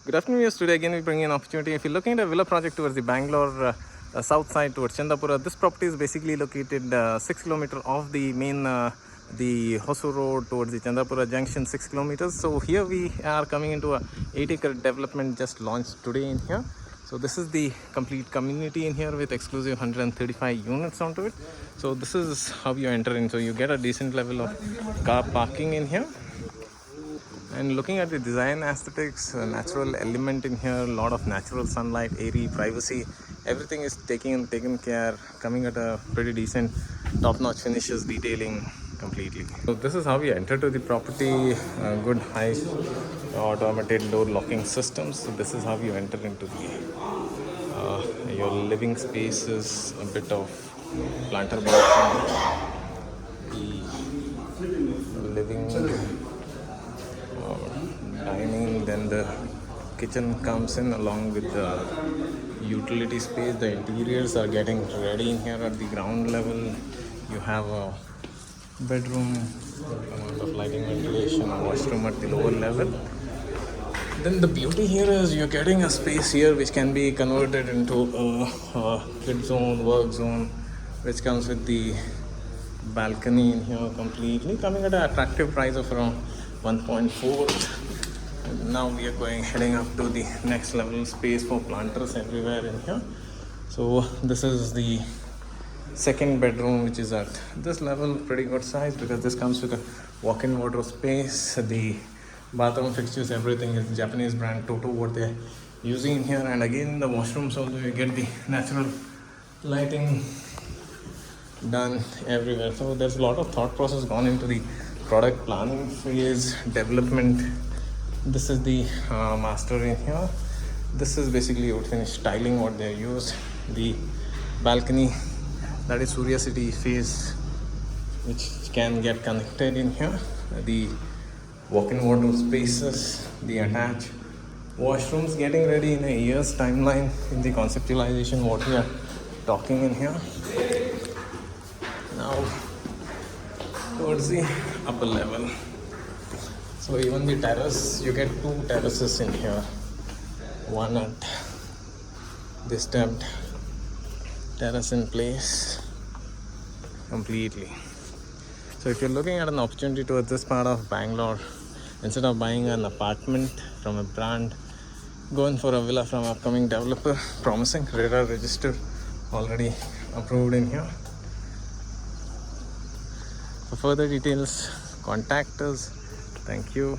Good afternoon, viewers. Today again we bring you an opportunity. If you're looking at a villa project towards the Bangalore south side towards Chandapura, this property is basically located 6 kilometers off the main the Hosur road towards the Chandapura junction, 6 kilometers. So here we are coming into a 8-acre development just launched today in here. So this is the complete community in here with exclusive 135 units onto it. So this is how you enter in. So you get a decent level of car parking in here. And looking at the design aesthetics, natural element in here, a lot of natural sunlight, airy, privacy, everything is taken care, coming at a pretty decent top-notch finishes, detailing completely. So this is how we enter to the property. Good high automated door locking systems. So this is how you enter into the your living spaces, a bit of planter box, the living dining, then the kitchen comes in along with the utility space. The interiors are getting ready in here at the ground level. You have a bedroom, amount of lighting, ventilation, a washroom at the lower level. Then the beauty here is you're getting a space here which can be converted into a kid zone, work zone, which comes with the balcony in here completely, coming at an attractive price of around 1.4. Now we are heading up to the next level, space for planters everywhere in here. So this is the second bedroom, which is at this level, pretty good size because this comes with a walk-in wardrobe space. The bathroom fixtures, everything is Japanese brand Toto what they're using in here. And again the washrooms also, you get the natural lighting done everywhere. So there's a lot of thought process gone into the product planning phase, development. This is the master in here. This is basically wood finish tiling what they used. The balcony, that is Surya City face, which can get connected in here. The walk-in wardrobe spaces, the attached washrooms getting ready in a year's timeline in the conceptualization what we are talking in here. Now towards the upper level. So even the terrace, you get two terraces in here. One at this stepped terrace in place completely. So if you're looking at an opportunity towards this part of Bangalore, instead of buying an apartment from a brand, going for a villa from upcoming developer, promising, RERA registered, already approved in here. For further details, contact us. Thank you.